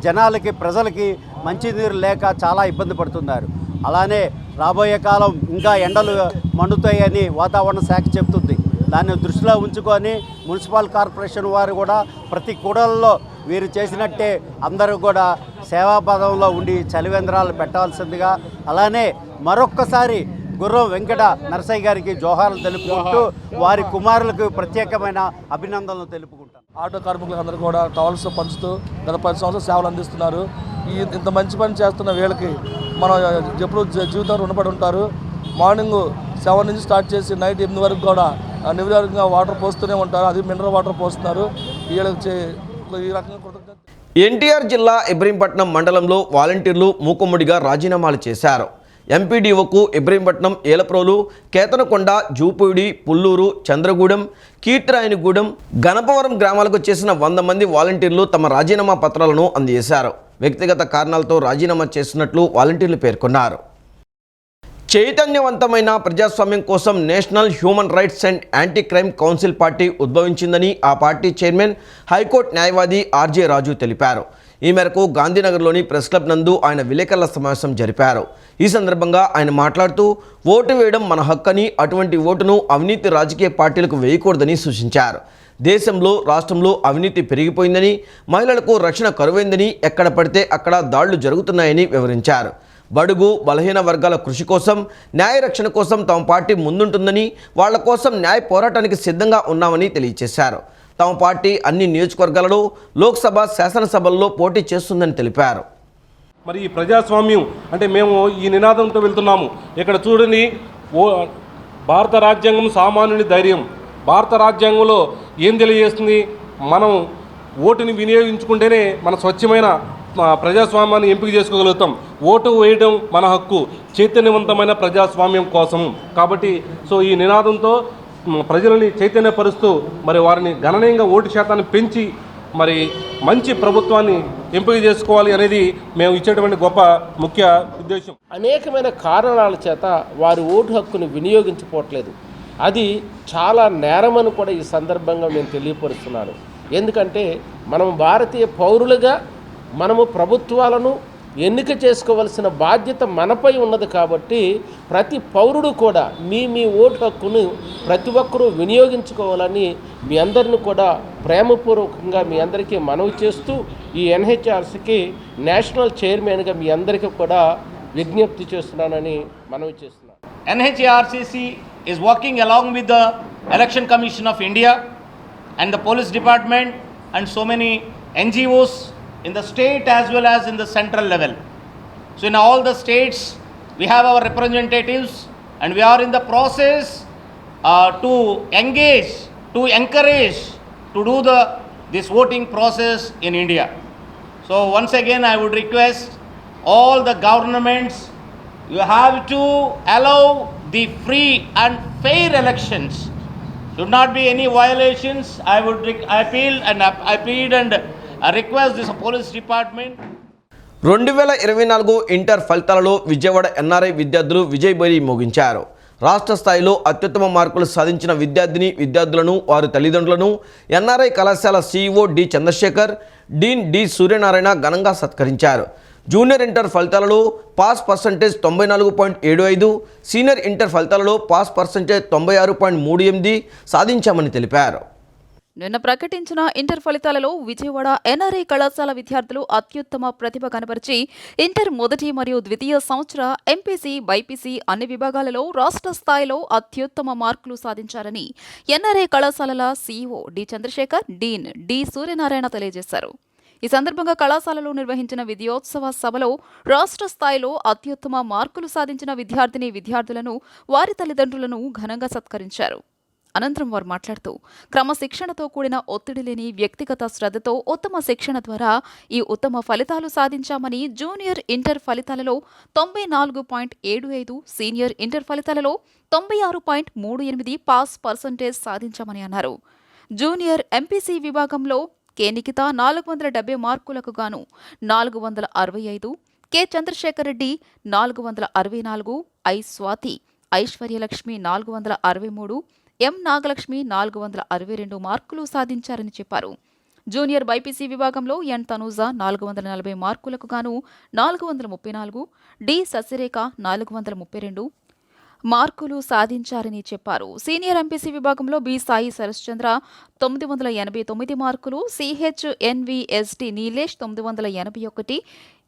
జనాలకి, ప్రజలకి మంచినీరు లేక చాలా ఇబ్బంది పడుతున్నారు. అలానే రాబోయే కాలం ఇంకా ఎండలు మండుతాయని వాతావరణ శాఖ చెప్తుంది. దాన్ని దృష్టిలో ఉంచుకొని మున్సిపల్ కార్పొరేషన్ వారు కూడా ప్రతి కూడలలో వీరు చేసినట్టే అందరూ కూడా సేవాపదంలో ఉండి చలివేంద్రాలు పెట్టాల్సిందిగా, అలానే మరొక్కసారి గుర్రం వెంకట నరసయ్య గారికి జోహార్లు తెలుపుకుంటూ వారి కుమారులకు ప్రత్యేకమైన అభినందనలు తెలుపుకుంటాను. ఆటో కార్మికులందరూ కూడా టవల్స్ పంచుతూ గత 10 సంవత్సరాలు సేవలు అందిస్తున్నారు. ఇంత మంచి పని చేస్తున్న వీళ్ళకి మనం ఎప్పుడు జీవితం రుణపడి ఉంటారు. మార్నింగ్ 7 నుంచి స్టార్ట్ చేసి నైట్ 8 వరకు కూడా నిర్విఘ్నంగా వాటర్ పోస్తూనే ఉంటారు. అది మినరల్ వాటర్ పోస్తున్నారు. వీళ్ళకి ఈ రకంగా కృతజ్ఞత. ఎన్టీఆర్ జిల్లా ఇబ్రహీంపట్నం మండలంలో వాలంటీర్లు మూకుమ్మడిగా రాజీనామాలు చేశారు. ఎంపీడీఓకు ఇబ్రహీంపట్నం, ఏలప్రోలు, కేతనకొండ, జూపూడి, పుల్లూరు, చంద్రగూడెం, కీర్తిరాయనిగూడెం, గణపవరం గ్రామాలకు చేసిన 100 మంది వాలంటీర్లు తమ రాజీనామా పత్రాలను అందజేశారు. వ్యక్తిగత కారణాలతో రాజీనామా చేసినట్లు వాలంటీర్లు పేర్కొన్నారు. చైతన్యవంతమైన ప్రజాస్వామ్యం కోసం National Human Rights and Anti Crime Council party ఉద్భవించిందని ఆ పార్టీ చైర్మన్, హైకోర్టు న్యాయవాది ఆర్జే రాజు తెలిపారు. ఈ మేరకు గాంధీనగర్లోని ప్రెస్ క్లబ్ నందు ఆయన విలేకరుల సమావేశం జరిపారు. ఈ సందర్భంగా ఆయన మాట్లాడుతూ ఓటు వేయడం మన హక్కని, అటువంటి ఓటును అవినీతి రాజకీయ పార్టీలకు వేయకూడదని సూచించారు. దేశంలో, రాష్ట్రంలో అవినీతి పెరిగిపోయిందని, మహిళలకు రక్షణ కరువైందని, ఎక్కడ పడితే అక్కడ దాడులు జరుగుతున్నాయని వివరించారు. బడుగు బలహీన వర్గాల కృషి కోసం, న్యాయ రక్షణ కోసం తమ పార్టీ ముందుంటుందని, వాళ్ల కోసం న్యాయ పోరాటానికి సిద్ధంగా ఉన్నామని తెలియజేశారు. తమ పార్టీ అన్ని నియోజకవర్గాలలో లోక్సభ, శాసనసభల్లో పోటీ చేస్తుందని తెలిపారు. మరి ఈ ప్రజాస్వామ్యం అంటే మేము ఈ నినాదంతో వెళ్తున్నాము. ఇక్కడ చూడండి, భారత రాజ్యాంగం సామాన్యుని ధైర్యం. భారత రాజ్యాంగంలో ఏం తెలియజేస్తుంది? మనం ఓటుని వినియోగించుకుంటేనే మన స్వచ్ఛమైన ప్రజాస్వామ్యాన్ని ఎంపిక చేసుకోగలుగుతాం. ఓటు వేయడం మన హక్కు, చైతన్యవంతమైన ప్రజాస్వామ్యం కోసం. కాబట్టి ఈ నినాదంతో ప్రజలని చైతన్యపరుస్తూ మరి వారిని గణనీయంగా ఓటు శాతాన్ని పెంచి మరి మంచి ప్రభుత్వాన్ని ఎంపిక చేసుకోవాలి అనేది మేము ఇచ్చేటువంటి గొప్ప ముఖ్య ఉద్దేశం. అనేకమైన కారణాల చేత వారి ఓటు హక్కును వినియోగించుకోవట్లేదు. అది చాలా నేరమని కూడా ఈ సందర్భంగా నేను తెలియపరుస్తున్నాను. ఎందుకంటే మనం భారతీయ పౌరులుగా మనము ప్రభుత్వాలను ఎన్నిక చేసుకోవలసిన బాధ్యత మనపై ఉన్నది. కాబట్టి ప్రతి పౌరుడు కూడా మీ ఓటు హక్కును ప్రతి ఒక్కరూ వినియోగించుకోవాలని మీ అందరిని కూడా ప్రేమపూర్వకంగా మీ అందరికీ మనవి చేస్తూ ఈ ఎన్హెచ్ఆర్సీకి నేషనల్ చైర్మన్గా మీ అందరికీ కూడా విజ్ఞప్తి చేస్తున్నానని మనవి చేస్తున్నాను. NHRCC is working along with the Election Commission of India and the Police Department and so many NGOs in the state as well as in the central level. So in all the states we have our representatives and we are in the process to engage, to encourage to do this voting process in India. So once again I would request all the governments, you have to allow the free and fair elections. Should not be any violations. I plead and I request this police department. 2024 inter ఫలితాలలో విజయవాడ ఎన్ఆర్ఐ విద్యార్థులు విజయభేరి మోగించారు. రాష్ట్ర స్థాయిలో అత్యుత్తమ మార్కులు సాధించిన విద్యార్థులను, వారి తల్లిదండ్రులను ఎన్ఆర్ఐ కళాశాల CEO D Chandrasekhar, dean D Suryanarayana ఘనంగా సత్కరించారు. జూనియర్ ఇంటర్ ఫలితాలలో పాస్ పర్సంటేజ్ 94.75, సీనియర్ ఇంటర్ ఫలితాలలో పాస్ పర్సంటేజ్ 96.38 సాధించామని తెలిపారు. నిన్న ప్రకటించిన ఇంటర్ ఫలితాలలో విజయవాడ ఎన్ఆర్ఐ కళాశాల విద్యార్థులు అత్యుత్తమ ప్రతిభ కనబరిచి ఇంటర్ మొదటి మరియు ద్వితీయ సంవత్సర ఎంపీసీ, బైపీసీ అన్ని విభాగాలలో రాష్ట్ర స్థాయిలో అత్యుత్తమ మార్కులు సాధించారని ఎన్ఆర్ఐ కళాశాలల CEO D Chandrasekhar, dean D Suryanarayana తెలియజేశారు. ఈ సందర్భంగా కళాశాలలో నిర్వహించిన విద్యోత్సవ సభలో రాష్ట్ర స్థాయిలో అత్యుత్తమ మార్కులు సాధించిన విద్యార్థులను, వారి తల్లిదండ్రులను ఘనంగా సత్కరించారు. అనంతరం వారు మాట్లాడుతూ క్రమశిక్షణతో కూడిన ఒత్తిడి లేని వ్యక్తిగత శ్రద్ధతో ఉత్తమ శిక్షణ ద్వారా ఈ ఉత్తమ ఫలితాలు సాధించామని, జూనియర్ ఇంటర్ ఫలితాలలో 94.75, సీనియర్ ఇంటర్ ఫలితాలలో 96.38 పాస్ పర్సంటేజ్ సాధించామని అన్నారు. జూనియర్ ఎంపీసీ విభాగంలో కె నిఖిత 470 మార్కులకు గాను 465, కె చంద్రశేఖర్ రెడ్డి 464, ఐ స్వాతి, ఐశ్వర్యలక్ష్మి 463, ఎం నాగలక్ష్మి 462 మార్కులు సాధించారని చెప్పారు. జూనియర్ బైపీసీ విభాగంలో ఎన్ తనూజ 440 మార్కులకు గాను 434, డి ససిరేఖ 432 మార్కులు సాధించారని చెప్పారు. సీనియర్ ఎంపీసీ విభాగంలో బి సాయి శరశ్చంద్ర 989 మార్కులు, CHNVST Nilesh 981,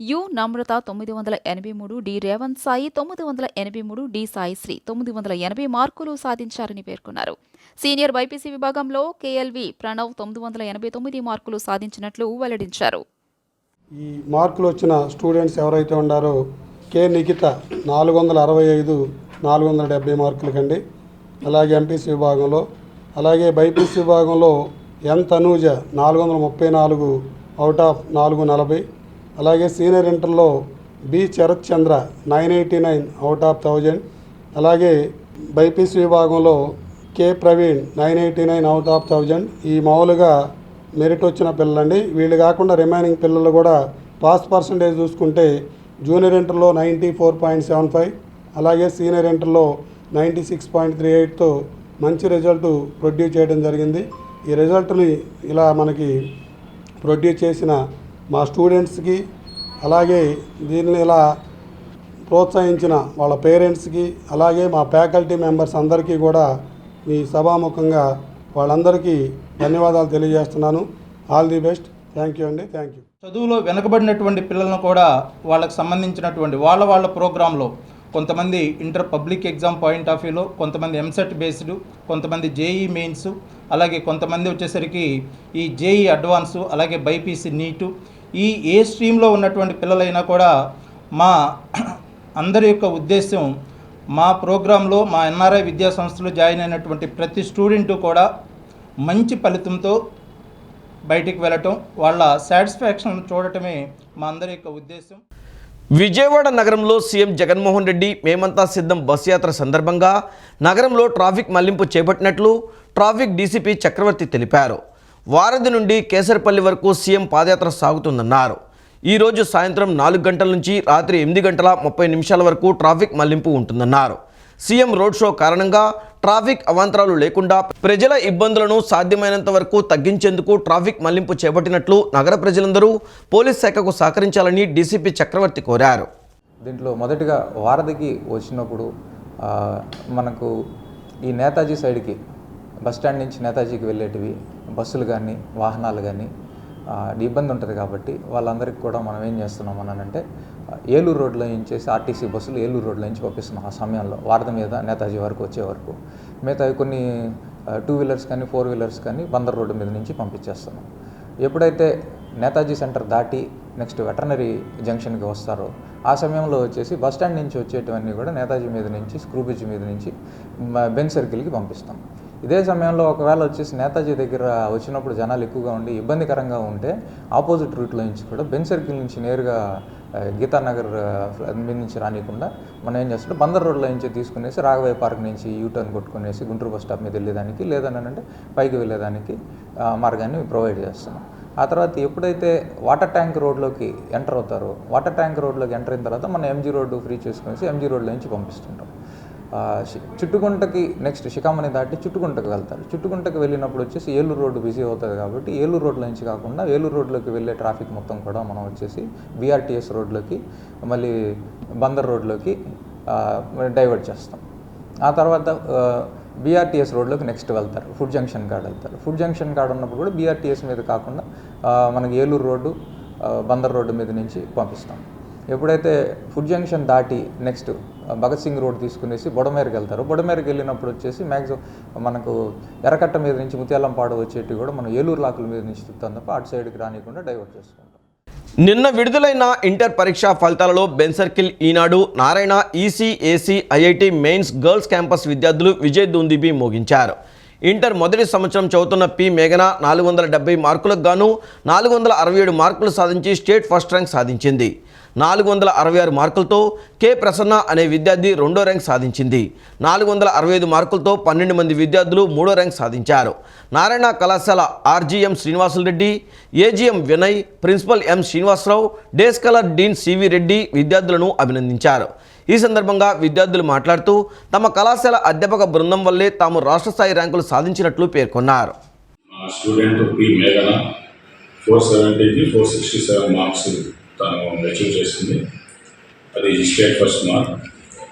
U Namrata 983, D Revanth Sai 983, D Saisri 980 మార్కులు సాధించారని పేర్కొన్నారు. సీనియర్ బైపీసీ విభాగంలో కేఎల్వి ప్రణవ్ 989 మార్కులు సాధించినట్లు వెల్లడించారు. ఈ మార్కులు వచ్చిన స్టూడెంట్స్ ఎవరైతే ఉన్నారో కే నిఖిత 465, 470 మార్కులకండి. అలాగే ఎంపీసీ విభాగంలో, అలాగే బైపీసీ విభాగంలో ఎన్ తనూజ 434 అవుట్ ఆఫ్ 440. అలాగే సీనియర్ ఇంటర్లో B Sarath Chandra 989 out of 1000. అలాగే బైపీసీ విభాగంలో కే ప్రవీణ్ 989 అవుట్ ఆఫ్ 1000. ఈ మామూలుగా మెరిట్ వచ్చిన పిల్లలండి. వీళ్ళు కాకుండా రిమైనింగ్ పిల్లలు కూడా పాస్ పర్సంటేజ్ చూసుకుంటే జూనియర్ ఇంటర్లో 94.75, అలాగే సీనియర్ ఇంటర్లో 96.38తో మంచి రిజల్ట్ ప్రొడ్యూస్ చేయడం జరిగింది. ఈ రిజల్ట్ని ఇలా మనకి ప్రొడ్యూస్ చేసిన మా స్టూడెంట్స్కి, అలాగే దీన్ని ఇలా ప్రోత్సహించిన వాళ్ళ పేరెంట్స్కి, అలాగే మా ఫ్యాకల్టీ మెంబర్స్ అందరికీ కూడా మీ సభాముఖంగా వాళ్ళందరికీ ధన్యవాదాలు తెలియజేస్తున్నాను. All the best. Thank you అండి. Thank you. చదువులో వెనుకబడినటువంటి పిల్లలను కూడా వాళ్ళకి సంబంధించినటువంటి వాళ్ళ ప్రోగ్రాంలో కొంతమంది inter public exam point of వ్యూలో, కొంతమంది ఎంసెట్ బేస్డ్, కొంతమంది జేఈ మెయిన్స్, అలాగే కొంతమంది వచ్చేసరికి ఈ జేఈ అడ్వాన్సు, అలాగే బైపీసీ నీటు, ఈ ఏ స్ట్రీమ్లో ఉన్నటువంటి పిల్లలైనా కూడా మా అందరి యొక్క ఉద్దేశం మా ప్రోగ్రాంలో మా ఎన్ఆర్ఐ విద్యా సంస్థలో జాయిన్ అయినటువంటి ప్రతి స్టూడెంటు కూడా మంచి ఫలితంతో బయటికి వెళ్ళటం, వాళ్ళ సాటిస్ఫాక్షన్ చూడటమే మా అందరి యొక్క ఉద్దేశం. విజయవాడ నగరంలో సీఎం జగన్మోహన్ రెడ్డి మేమంతా సిద్ధం బస్సు యాత్ర సందర్భంగా నగరంలో ట్రాఫిక్ మళ్లింపు చేపట్టినట్లు ట్రాఫిక్ డీసీపీ చక్రవర్తి తెలిపారు. వారధి నుండి కేసరపల్లి వరకు సీఎం పాదయాత్ర సాగుతుందన్నారు. ఈరోజు సాయంత్రం 4 గంటల నుంచి రాత్రి 8:30 వరకు ట్రాఫిక్ మళ్లింపు ఉంటుందన్నారు. సీఎం రోడ్ షో కారణంగా ట్రాఫిక్ అవాంతరాలు లేకుండా ప్రజల ఇబ్బందులను సాధ్యమైనంత వరకు తగ్గించేందుకు ట్రాఫిక్ మళ్లింపు చేపట్టినట్లు నగర ప్రజలందరూ పోలీస్ శాఖకు సహకరించాలని డీసీపీ చక్రవర్తి కోరారు. దీంట్లో మొదటిగా వారధికి వచ్చినప్పుడు మనకు ఈ నేతాజీ సైడ్కి బస్టాండ్ నుంచి నేతాజీకి వెళ్ళేటివి బస్సులు కానీ వాహనాలు కానీ ఇబ్బంది ఉంటుంది కాబట్టి వాళ్ళందరికీ కూడా మనం ఏం చేస్తున్నాం అనంటే ఏలూరు రోడ్లో నుంచి ఆర్టీసీ బస్సులు ఏలూరు రోడ్లో నుంచి పంపిస్తున్నాం. ఆ సమయంలో వారధి మీద నేతాజీ వరకు వచ్చే వరకు మిగతా కొన్ని 2 వీలర్స్ కానీ 4 వీలర్స్ కానీ బందర్ రోడ్డు మీద నుంచి పంపించేస్తున్నాం. ఎప్పుడైతే నేతాజీ సెంటర్ దాటి నెక్స్ట్ వెటర్నరీ జంక్షన్కి వస్తారో ఆ సమయంలో వచ్చేసి బస్టాండ్ నుంచి వచ్చేటివన్నీ కూడా నేతాజీ మీద నుంచి స్క్రూ బ్రిడ్జ్ మీద నుంచి బెంజ్ సర్కిల్కి పంపిస్తాం. ఇదే సమయంలో ఒకవేళ వచ్చేసి నేతాజీ దగ్గర వచ్చినప్పుడు జనాలు ఎక్కువగా ఉండి ఇబ్బందికరంగా ఉంటే ఆపోజిట్ రూట్లో నుంచి కూడా బెంజ్ సర్కిల్ నుంచి నేరుగా గీతానగర్ మీద నుంచి రానియకుండా మనం ఏం చేస్తుంటే బందర్ రోడ్లో నుంచి తీసుకునేసి రాఘవయ్య పార్క్ నుంచి యూటర్న్ కొట్టుకునేసి గుంటూరు బస్ స్టాప్ మీద వెళ్ళేదానికి లేదనంటే పైకి వెళ్ళేదానికి మార్గాన్ని ప్రొవైడ్ చేస్తున్నాం. ఆ తర్వాత ఎప్పుడైతే వాటర్ ట్యాంక్ రోడ్లోకి ఎంటర్ అవుతారో వాటర్ ట్యాంక్ రోడ్లోకి ఎంటర్ అయిన తర్వాత మనం ఎంజీ రోడ్డు ఫ్రీ చేసుకునేసి ఎంజీ రోడ్లో నుంచి పంపిస్తుంటాం. చుట్టుకుంటకి నెక్స్ట్ షికామణి దాటి చుట్టుకుంటకు వెళ్తారు. చుట్టుకుంటకు వెళ్ళినప్పుడు వచ్చేసి ఏలూరు రోడ్డు బిజీ అవుతుంది కాబట్టి ఏలూరు రోడ్ల నుంచి కాకుండా ఏలూరు రోడ్లోకి వెళ్ళే ట్రాఫిక్ మొత్తం కూడా మనం వచ్చేసి బీఆర్టీఎస్ రోడ్లోకి మళ్ళీ బందర్ రోడ్లోకి డైవర్ట్ చేస్తాం. ఆ తర్వాత బీఆర్టీఎస్ రోడ్లోకి నెక్స్ట్ వెళ్తారు, ఫుడ్ జంక్షన్ కాడ వెళ్తారు. ఫుడ్ జంక్షన్ కాడ ఉన్నప్పుడు కూడా బీఆర్టీఎస్ మీద కాకుండా మనకి ఏలూరు రోడ్డు బందర్ రోడ్డు మీద నుంచి పంపిస్తాం. ఎప్పుడైతే ఫుడ్ జంక్షన్ దాటి నెక్స్ట్ భగత్ సింగ్ రోడ్ తీసుకునేసి బొడమేరకు వెళ్తారు. బొడమేరకు వెళ్ళినప్పుడు వచ్చేసి మ్యాక్సిమం మనకు ఎర్రకట్ట మీద నుంచి ముత్యాలంపాడు వచ్చేటి కూడా మనం ఏలూరు లాకుల మీద నుంచి తిప్పుతాం తప్ప అటు సైడ్కి రానియకుండా డైవర్ట్ చేసుకుంటాం. నిన్న విడుదలైన ఇంటర్ పరీక్షా ఫలితాలలో Benz circle, Eenadu, Narayana, EC, AC, IIT mains girls campus విద్యార్థులు విజయ్ దుందుబి మోగించారు. ఇంటర్ మొదటి సంవత్సరం చదువుతున్న పి మేఘన 470 మార్కులకు గాను 467 మార్కులు సాధించి స్టేట్ ఫస్ట్ ర్యాంక్ సాధించింది. 466 మార్కులతో కె ప్రసన్న అనే విద్యార్థి 2వ ర్యాంక్ సాధించింది. 465 మార్కులతో 12 మంది విద్యార్థులు 3వ ర్యాంక్ సాధించారు. నారాయణ కళాశాల RGM Srinivasulu Reddy, AGM Vinay, principal M Srinivasarao, day scholar dean CV Reddy విద్యార్థులను అభినందించారు. ఈ సందర్భంగా విద్యార్థులు మాట్లాడుతూ తమ కళాశాల అధ్యాపక బృందం వల్లే తాము రాష్ట్ర స్థాయి ర్యాంకులు సాధించినట్లు పేర్కొన్నారు. స్టూడెంట్ పి మేఘన 470కి 467 మార్క్స్ తను అచీవ్ చేసింది. అది స్టేట్ ఫస్ట్ మార్క్.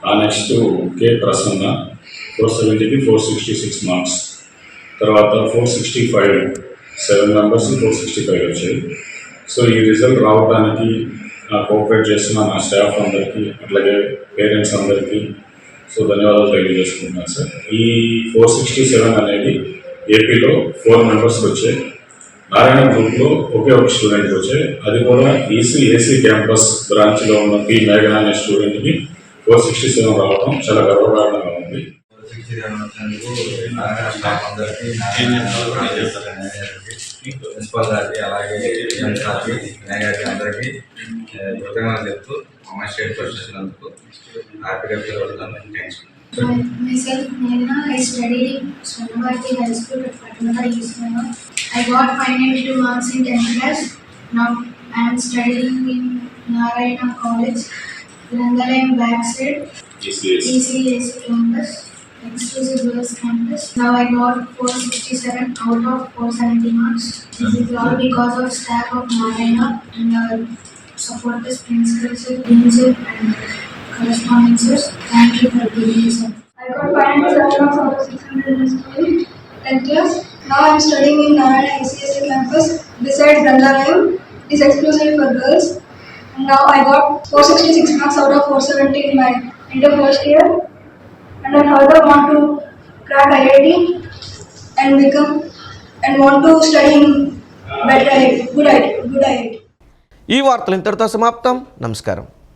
ఆ నెక్స్ట్ కే ప్రసన్న 470కి 466 మార్క్స్. తర్వాత 465 7 మెంబర్స్ 465 వచ్చాయి. సో ఈ రిజల్ట్ రావడానికి కోఆపరేట్ చేస్తున్న నా స్టాఫ్ అందరికీ, అట్లాగే పేరెంట్స్ అందరికీ సో ధన్యవాదాలు తెలియజేసుకుంటున్నాను సార్. ఈ 467 అనేది ఏపీలో 4 మెంబర్స్కి వచ్చాయి. నారాయణ గ్రూప్లో ఒకే ఒక స్టూడెంట్కి వచ్చాయి. అది కూడా ఏసీ క్యాంపస్ బ్రాంచ్లో ఉన్న పి మేఘన అనే స్టూడెంట్కి 467 రావడం చాలా గర్వకారణంగా ఉంది. ప్రిన్సిపల్ గారికి అలాగే సార్కి గారికి అందరికీ కృతజ్ఞతలు చెప్తూ మా స్టేట్ ఫస్ట్ చేసినందుకు హ్యాపీగా ఫీల్ అవుతాను. Thanks. Myself, Nena, I studied in Swarnavarthi High School at Patna, East Bengal. I got 592 marks in 10th class. Now I am studying in Narayana College, Rangalayam backside, ECAC campus, exclusive girls campus. Now I got 467 out of 470 marks. This is all because of staff of Narayana and our supporters, principals, deans and correspondents. Thank you for giving this up. I got 507 marks out of 600 in school, 10th class. Now I am studying in Narayana ECAC campus beside Rangalayam. It is exclusive for girls. And now I got 466 marks out of 470 in my inter first year. And I further want to crack IIT and want to study in better IIT, good IIT. ఈ వార్తలు ఇంతటితో సమాప్తం. నమస్కారం.